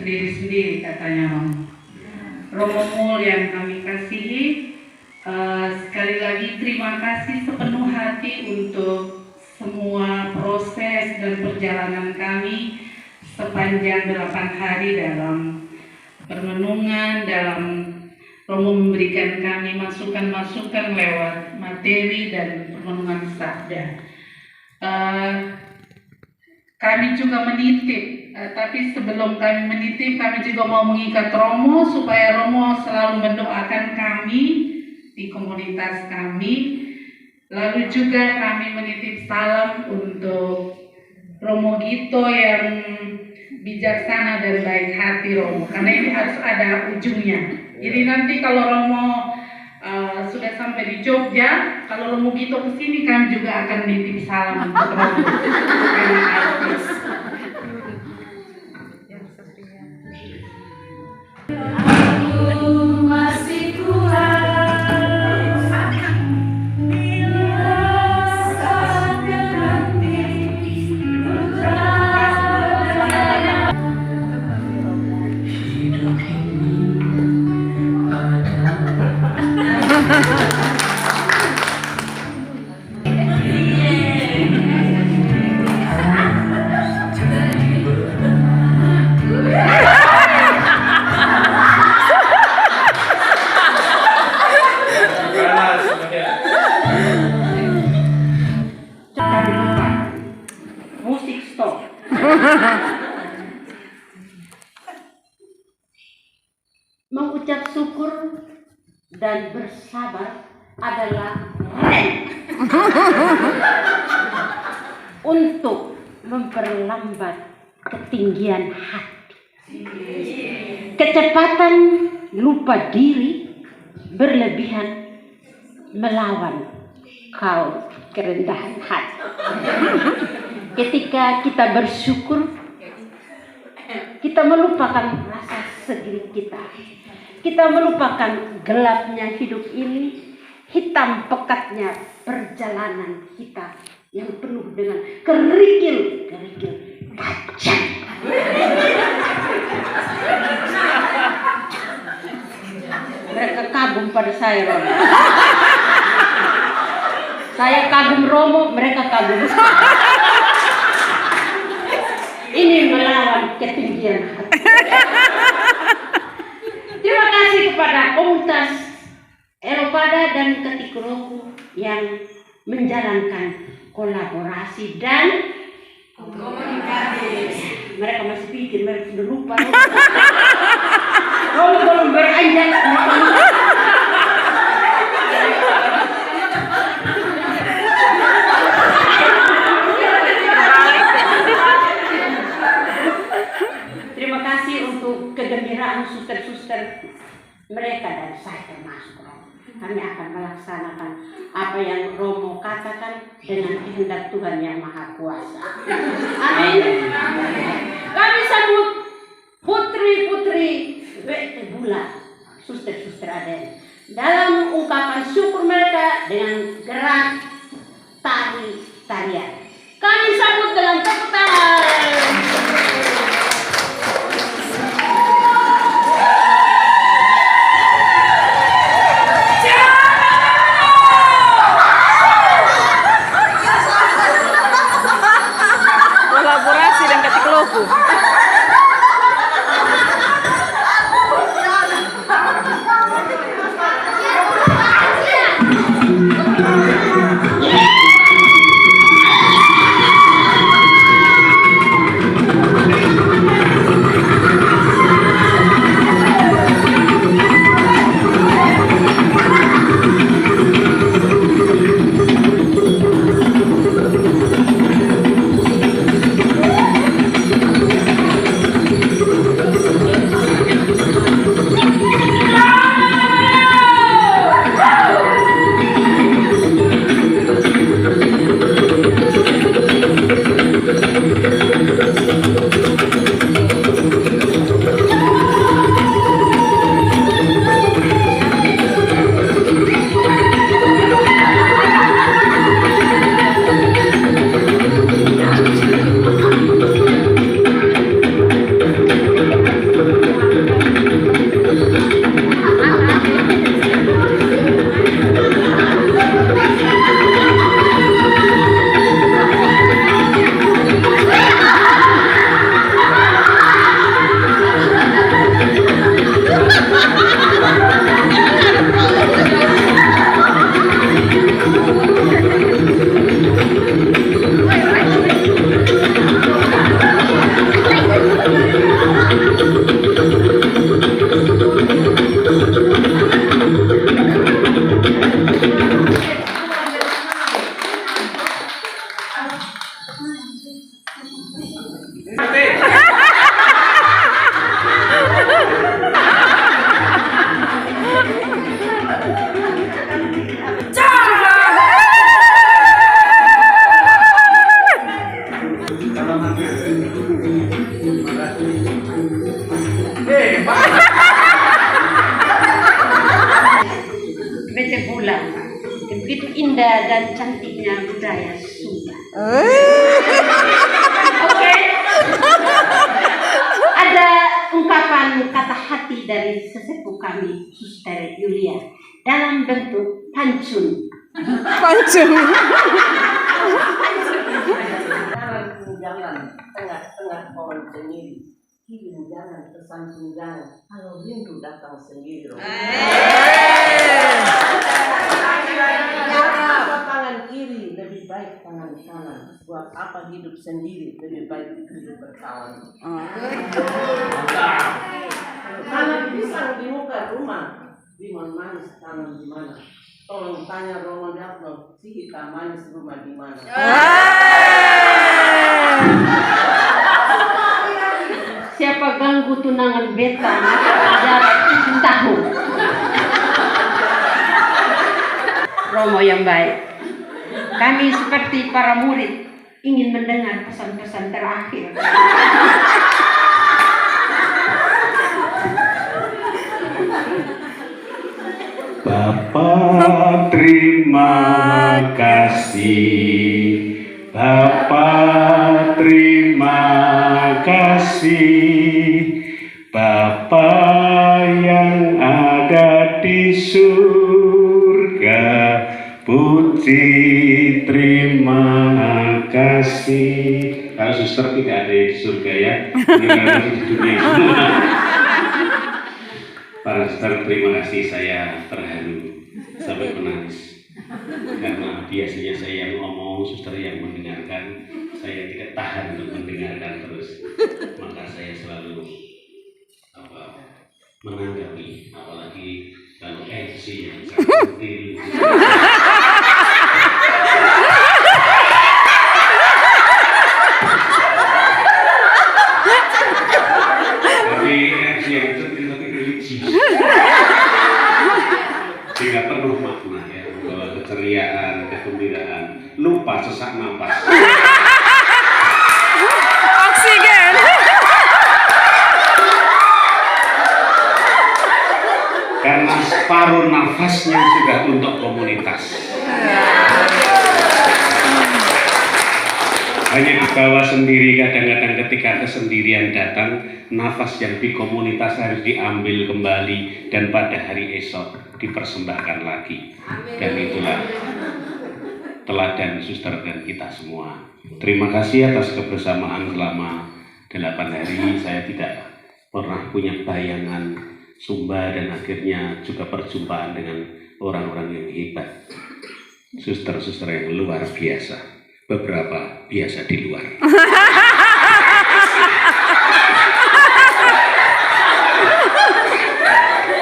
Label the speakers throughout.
Speaker 1: sendiri-sendiri katanya Romo. Romo Mul yang kami kasihi, sekali lagi terima kasih sepenuh hati untuk semua proses dan perjalanan kami sepanjang 8 hari dalam permenungan, dalam Romo memberikan kami masukan-masukan lewat materi dan permenungan sabda. Kami juga menitip, tapi sebelum kami menitip, kami juga mau mengikat Romo supaya Romo selalu mendoakan kami di komunitas kami. Lalu juga kami menitip salam untuk Romo Gito yang bijaksana dan baik hati Romo, karena ini harus ada ujungnya. Jadi nanti kalau Romo sudah sampai di Jogja, kalau Romo Gito kesini kami juga akan nitip salam untuk Romo. Terima kasih. Musik stop. Mengucap syukur dan bersabar adalah untuk memperlambat ketinggian hati, kecepatan lupa diri, berlebihan melawan kaum kerendahan hati. Ketika kita bersyukur, kita melupakan rasa sedih kita. Kita melupakan gelapnya hidup ini, hitam pekatnya perjalanan kita yang penuh dengan kerikil tajam. Mereka kagum pada saya, Romo. Saya kagum Romo, mereka kagum. Ini melawan ketinggian hati. Terima kasih kepada komunitas Eropada dan Ketik Roku yang menjalankan kolaborasi dan komunikasi. Mereka masih pikir, mereka sudah lupa. Romo belum beranjak. Terima kasih untuk kegembiraan suster-suster mereka dan saya termasuk. Kami akan melaksanakan apa yang Romo katakan dengan kehendak Tuhan yang Maha Kuasa. Amin. Kami sambut putri-putri Wetebula, suster-suster Aden, dalam ungkapan syukur mereka dengan gerak tarian. Kami sambut dengan tepuk tangan.
Speaker 2: Kolaborasi dan Ketik Roku.
Speaker 3: dan cantiknya budaya Sumba. Oke. Ada ungkapan kata hati dari sesepuh kami, Suster Yulia, dalam bentuk pancun.
Speaker 2: Pancung.
Speaker 4: Jangan tengah-tengah pohon sendiri, kiri jangan ke samping jangan, kalau rindu datang sendiri. Apa tangan kiri lebih baik tangan kanan, buat apa hidup sendiri lebih baik hidup berkawan. Tangan pisang di muka rumah, liman manis tanam di mana? Tolong tanya Romo Darto, si hitam manis rumah di mana?
Speaker 3: Siapa ganggu tunangan beta, jarak 7 tahun. Romo yang baik, kami seperti para murid ingin mendengar pesan-pesan terakhir.
Speaker 5: Bapak terima kasih, Bapak terima kasih, Bapak yang ada di surga, puji terima kasih. Kalau suster tidak ada di surga ya, ini di dunia. Para suster, terima kasih, saya terharu sampai menangis karena biasanya saya yang ngomong, suster yang mendengarkan, saya tidak tahan untuk mendengarkan terus, maka saya selalu menanggapi, apalagi kalau MC yang sangat sendiri. Sehingga penuh makna ya, bahwa keceriaan, kegembiraan, lupa sesak napas.
Speaker 2: Oksigen.
Speaker 5: Karena separuh nafasnya sudah untuk komunitas. Hanya dibawa sendiri, kadang-kadang ketika kesendirian datang, nafas yang di komunitas harus diambil kembali dan pada hari esok dipersembahkan lagi. Dan itulah teladan suster dan kita semua. Terima kasih atas kebersamaan selama 8 hari. Saya tidak pernah punya bayangan Sumba dan akhirnya juga perjumpaan dengan orang-orang yang hebat. Suster-suster yang luar biasa. Beberapa biasa di luar.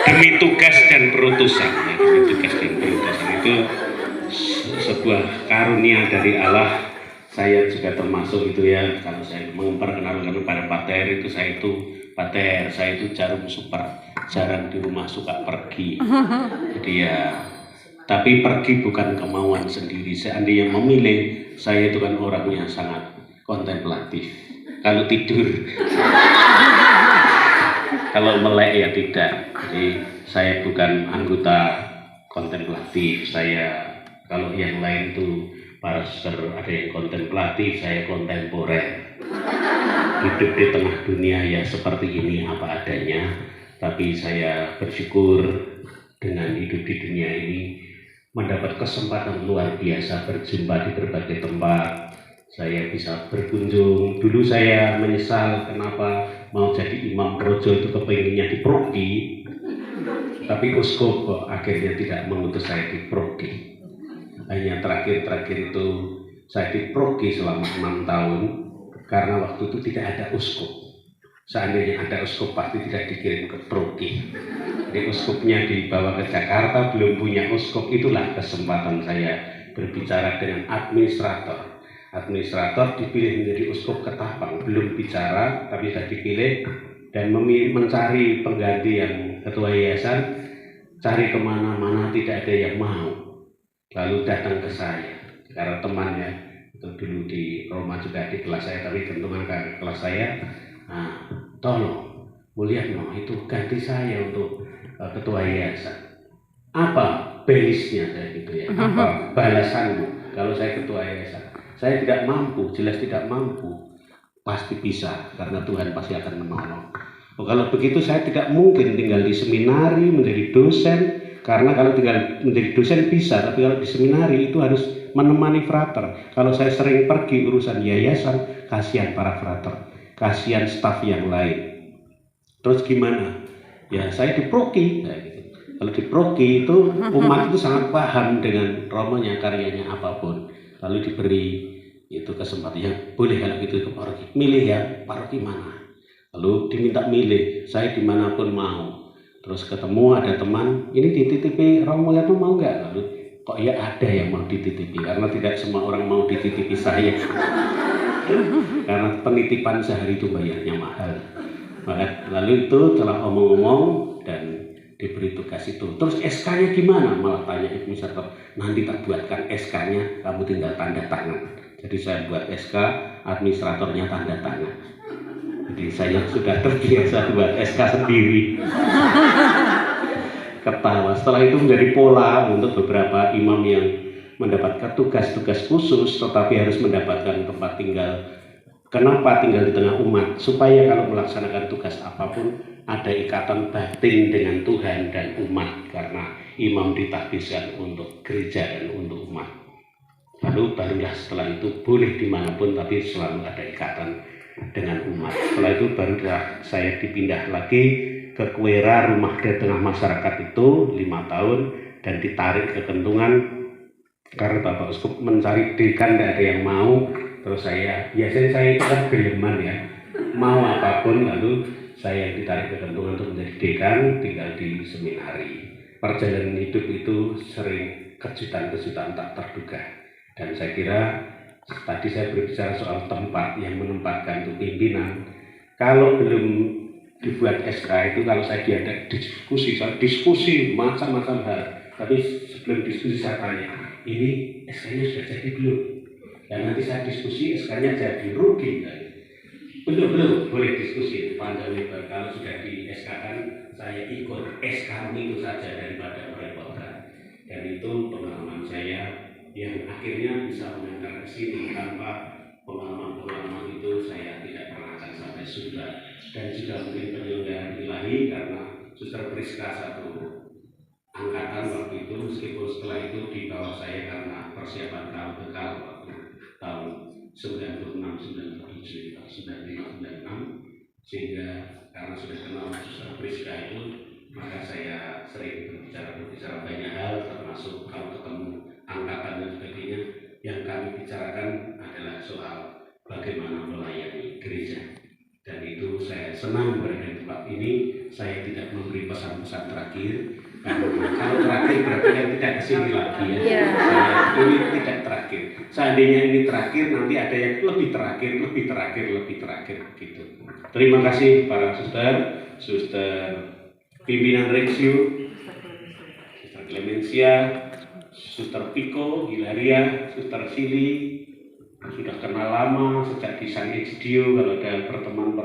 Speaker 5: Demi tugas dan perutusan, ya, demi tugas dan perutusan itu sebuah karunia dari Allah. Saya juga termasuk itu ya, kalau saya memperkenalkan kepada pater itu saya itu pater, saya itu jarum super, jarang di rumah, suka pergi. Jadi ya, tapi pergi bukan kemauan sendiri. Seandainya memilih, saya itu kan orangnya sangat kontemplatif. Kalau tidur, kalau melek ya tidak. Jadi saya bukan anggota kontemplatif. Saya kalau yang lain tuh para suster ada yang kontemplatif, saya kontemporer. Hidup di tengah dunia ya seperti ini apa adanya. Tapi saya bersyukur dengan hidup di dunia ini mendapat kesempatan luar biasa berjumpa di berbagai tempat. Saya bisa berkunjung. Dulu saya menyesal kenapa mau jadi imam projo itu kepengennya di Progi, tapi uskup kok akhirnya tidak mengutus saya di Progi. Hanya terakhir itu saya di Progi selama 6 tahun karena waktu itu tidak ada uskup. Seandainya ada uskup pasti tidak dikirim ke Progi. Jadi uskupnya dibawa ke Jakarta, belum punya uskup, itulah kesempatan saya berbicara dengan administrator. Administrator dipilih menjadi uskup Ketapang, belum bicara tapi sudah dipilih dan mencari pengganti yang ketua yayasan, cari kemana-mana tidak ada yang mau. Lalu datang ke saya, karena temannya itu dulu di Roma juga di kelas saya, tapi kentungan ke kelas saya. Nah, tolong Mulyatno itu ganti saya untuk ketua yayasan. Apa? belisnya saya gitu ya, apa balasanmu kalau saya ketua yayasan. Saya tidak mampu, jelas tidak mampu, pasti bisa karena Tuhan pasti akan menolong. Oh, kalau begitu saya tidak mungkin tinggal di seminari menjadi dosen, karena kalau tinggal menjadi dosen bisa, tapi kalau di seminari itu harus menemani frater. Kalau saya sering pergi urusan yayasan, kasihan para frater, kasihan staf yang lain. Terus gimana? Ya saya di Proki. Nah, gitu. Kalau di Proki itu umat itu sangat paham dengan romonya, karyanya apapun. Lalu diberi itu kesempatan, ya boleh kalau gitu ke paroki. Milih ya paroki mana. Lalu diminta milih, saya dimanapun mau. Terus ketemu ada teman, ini dititipi Romo itu mau nggak? Lalu kok ya ada yang mau dititipi, karena tidak semua orang mau dititipi saya. Karena penitipan sehari itu bayarnya mahal. Lalu itu telah omong-omong dan diberi tugas itu. Terus SK-nya gimana? Malah tanya administrator, nanti tak buatkan SK-nya, kamu tinggal tanda tangan. Jadi saya buat SK, administratornya tanda tangan. Jadi saya sudah terbiasa buat SK sendiri. Ketawa. Setelah itu menjadi pola untuk beberapa imam yang mendapatkan tugas-tugas khusus, tetapi harus mendapatkan tempat tinggal. Kenapa tinggal di tengah umat? Supaya kalau melaksanakan tugas apapun ada ikatan batin dengan Tuhan dan umat, karena imam ditahbiskan untuk gereja dan untuk umat. Lalu barulah setelah itu boleh dimanapun, tapi selalu ada ikatan dengan umat. Setelah itu barulah saya dipindah lagi ke Kuera, rumah di tengah masyarakat itu 5 tahun, dan ditarik ke Kentungan karena Bapak Uskup mencari dekan, tidak ada yang mau. Terus biasanya saya itu kan geleman ya, mau apapun. Lalu saya ditarik ke Kentungan untuk menjadi dekan, tinggal di seminari. Perjalanan hidup itu sering kejutan-kejutan tak terduga. Dan saya kira tadi saya berbicara soal tempat yang menempatkan untuk pimpinan. Kalau belum dibuat SK itu, kalau saya diajak diskusi macam-macam hal. Tapi sebelum diskusi saya tanya, ini SK-nya sudah jadi belum? Dan nanti saya diskusi SK-nya jadi rugi kan? Belum, boleh diskusi panjang lebar. Kalau sudah di SK kan saya ikut SK itu saja daripada merepotkan. Dan itu pengalaman saya yang akhirnya bisa mengantar ke sini. Tanpa pengalaman-pengalaman itu saya tidak pernah akan sampai Sunda. Dan juga mungkin penyelenggaraan ilahi, karena Suster Priska satu angkatan waktu itu, meskipun setelah itu di bawah saya karena persiapan tahun bekal waktu tahun 96, 97, 95, 96, sehingga karena sudah kenal Suster Priska itu, maka saya sering berbicara banyak hal, termasuk kalau ketemu angkatan dan sebagainya. Yang kami bicarakan adalah soal bagaimana melayani gereja. Dan itu saya senang berada di tempat ini. Saya tidak memberi pesan-pesan terakhir, karena kalau terakhir berarti kan tidak kesini lagi ya. Ini tidak terakhir. Seandainya ini terakhir, nanti ada yang lebih terakhir gitu. Terima kasih para suster pimpinan Reksio, Suster Clemencia, Suster Piko, Hilaria, Suster Sili. Sudah kenal lama sejak di San Egidio. Kalau ada pertemuan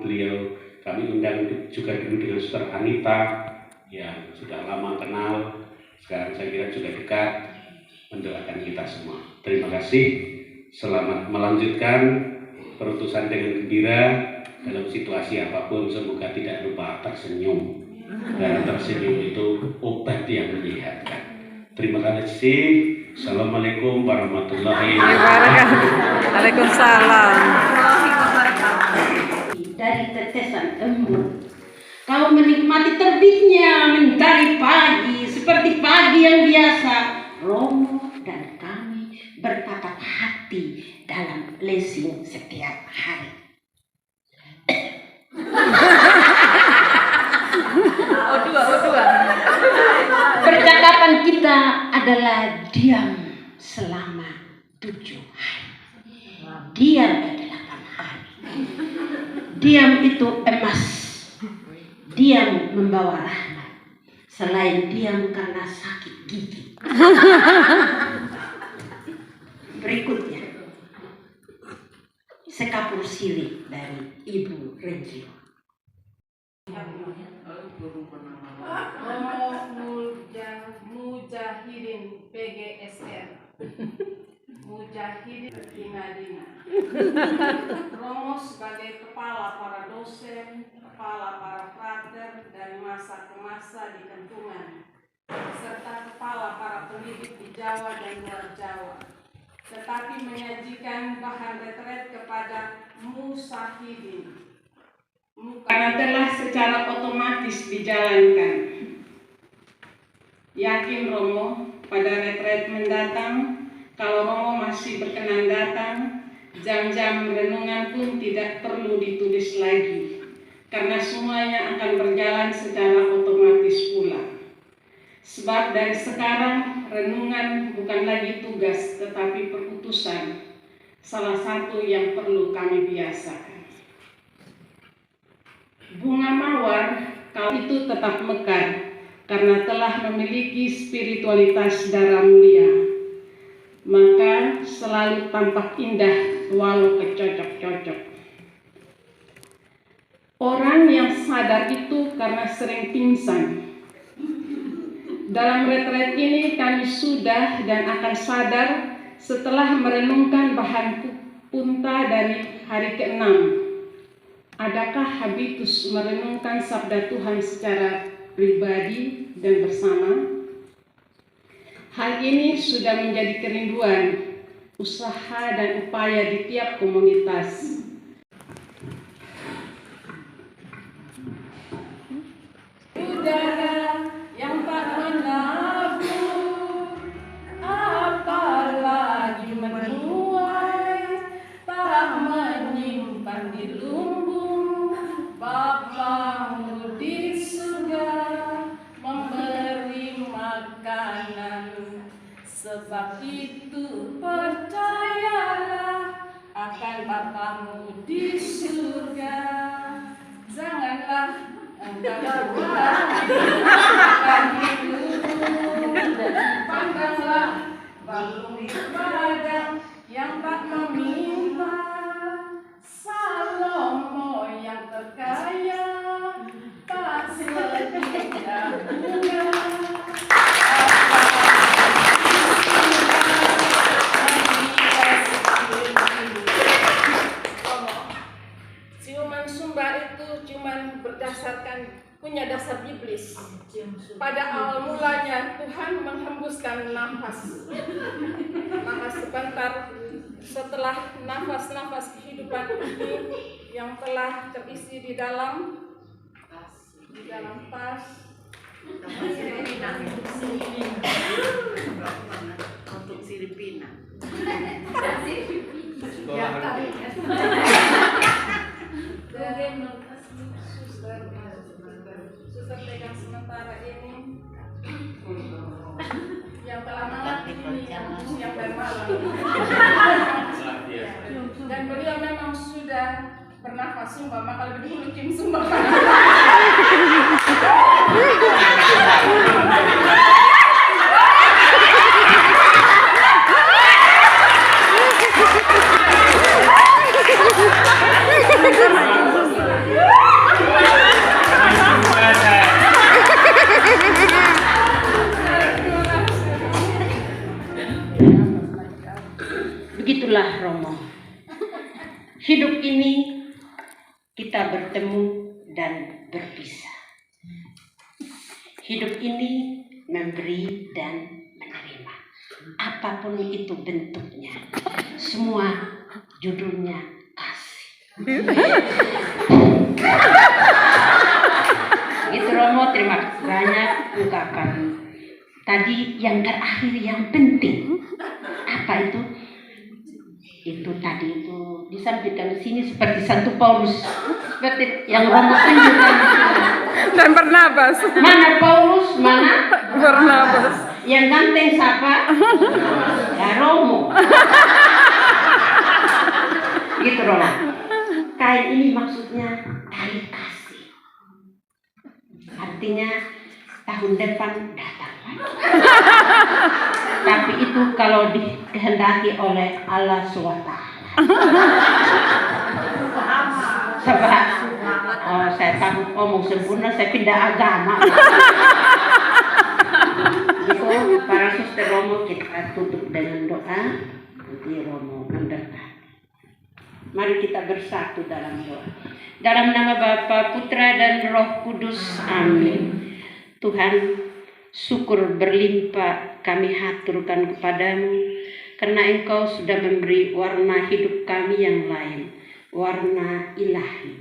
Speaker 5: beliau kami undang juga dulu dengan Suster Anita yang sudah lama kenal, sekarang saya kira juga dekat. Mendoakan kita semua. Terima kasih. Selamat melanjutkan perutusan dengan gembira dalam situasi apapun. Semoga tidak lupa tersenyum, karena tersenyum itu obat yang menyehatkan. Terima kasih. Assalamualaikum warahmatullahi wabarakatuh.
Speaker 2: Waalaikumsalam.
Speaker 3: Dari tetesan embun, kau menikmati terbitnya mentari pagi, seperti pagi yang biasa. Romo dan kami bertatap hati dalam blessing setiap hari. Percakapan kita adalah diam selama 7 hari. Diam adalah 8 hari. Diam itu emas. Diam membawa rahmat. Selain diam karena sakit gigi. Berikutnya, sekapur silik dari Ibu Renjio.
Speaker 1: Muja Yahidi Dina. Romo sebagai kepala para dosen, kepala para frater dari masa ke masa di Kentungan, serta kepala para pendidik di Jawa dan luar Jawa, tetapi menyajikan bahan retret kepada musahidin karena telah secara otomatis dijalankan. Yakin Romo pada retret mendatang, kalau Romo masih berkenan datang, jam-jam renungan pun tidak perlu ditulis lagi, karena semuanya akan berjalan secara otomatis pula. Sebab dari sekarang renungan bukan lagi tugas, tetapi perutusan, salah satu yang perlu kami biasakan. Bunga mawar kau itu tetap mekar, karena telah memiliki spiritualitas darah mulia, maka selalu tampak indah walau kecocok-cocok. Orang yang sadar itu karena sering pingsan. Dalam retret ini kami sudah dan akan sadar setelah merenungkan bahan punta dari hari ke-6. Adakah habitus merenungkan sabda Tuhan secara pribadi dan bersama? Hal ini sudah menjadi kerinduan, usaha dan upaya di tiap komunitas. Udara yang tak menabur, apalagi menuai, tak menyimpan di lumbung. Bapamu di surga memberi makanan, sebab itu percayalah akan Bapamu di surga. Janganlah engkau berharap pandanglah balung di padang yang tak meminta. Salomo yang terkaya tak setia bunga. Ciuman sumba itu cuman berdasarkan punya dasar iblis. Pada awal mulanya Tuhan menghembuskan nafas sebentar. Setelah nafas-nafas kehidupan ini yang telah terisi di dalam tas
Speaker 3: Untuk Filipina.
Speaker 1: dari suster pegang sementara ini yang telah malam ini yang bermalam. Dan beliau memang sudah bernafas sumbah, maka lebih dulu Kim sumbah.
Speaker 3: Begitulah Romo. Hidup ini kita bertemu dan berpisah. Hidup ini memberi dan menerima. Apapun itu bentuknya, semua judulnya kasih. Gitu Romo, terima kasih banyak ungkapan. Tadi yang terakhir yang penting, apa itu? Itu tadi itu disampaikan di sini seperti Santo Paulus, seperti yang Romo tunjukkan.
Speaker 2: Dan Barnabas.
Speaker 3: Mana Paulus, mana
Speaker 2: Barnabas.
Speaker 3: Yang ganteng siapa? Ya Romo. Gitu Romo. Kain ini maksudnya tali kasih. Artinya tahun depan datang. Tapi itu kalau dikehendaki oleh Allah SWT. Sebab saya takut ngomong sempurna, saya pindah agama. Gitu, para suster Romo, kita tutup dengan doa. Jadi Romo mendekat. Mari kita bersatu dalam doa. Dalam nama Bapa, Putra dan Roh Kudus. Amin. Tuhan, syukur berlimpah kami haturkan kepadamu karena Engkau sudah memberi warna hidup kami yang lain, warna ilahi.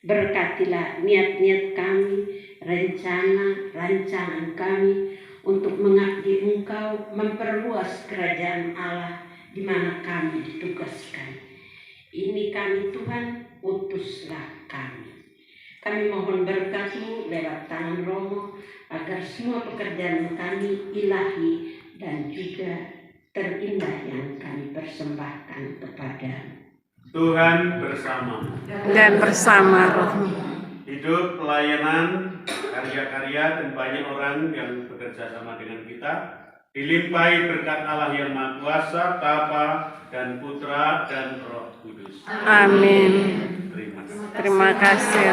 Speaker 3: Berkatilah niat-niat kami, rancangan kami untuk mengabdi Engkau, memperluas kerajaan Allah di mana kami ditugaskan. Ini kami Tuhan, utuslah kami. Kami mohon berkat-Mu lewat tangan Romo agar semua pekerjaan kami ilahi dan juga terindah yang kami persembahkan kepada-Mu.
Speaker 6: Tuhan bersama.
Speaker 2: Dan bersama rohmu.
Speaker 6: Hidup, pelayanan, karya-karya, dan banyak orang yang bekerja sama dengan kita. Dilimpahi berkat Allah yang Maha Kuasa, Bapa dan Putra dan Roh Kudus.
Speaker 2: Amin.
Speaker 6: Terima kasih.
Speaker 2: Terima kasih.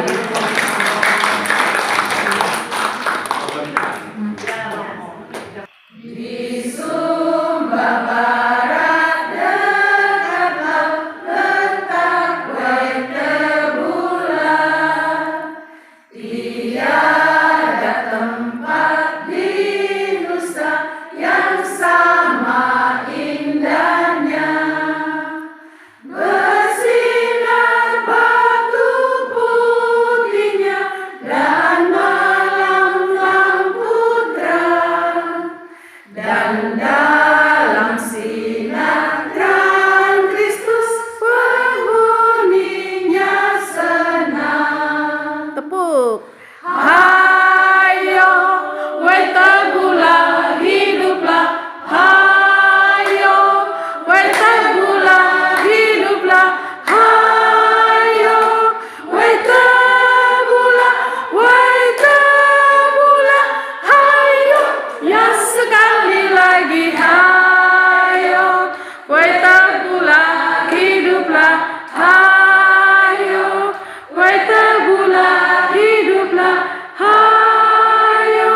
Speaker 2: Tepuk. Hayo, wetabulah, hiduplah. Hayo, wetabulah, hiduplah. Hayo, wetabulah, wetabulah. Hayo, ya sekali lagi. Hayo, wetabulah, hiduplah. Hayo, wetabulah, hiduplah. Hayo,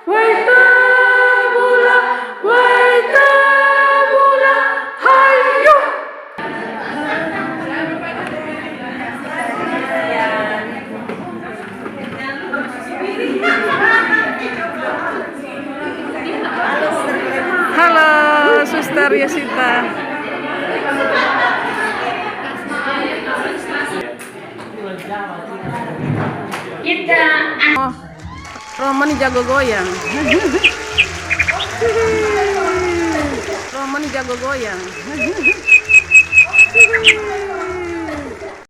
Speaker 2: wetabulah, wetabulah. Hayo. Halo, Suster Yesita.
Speaker 3: Kita
Speaker 2: Oh, Romo nih jago goyang. Romo nih jago goyang.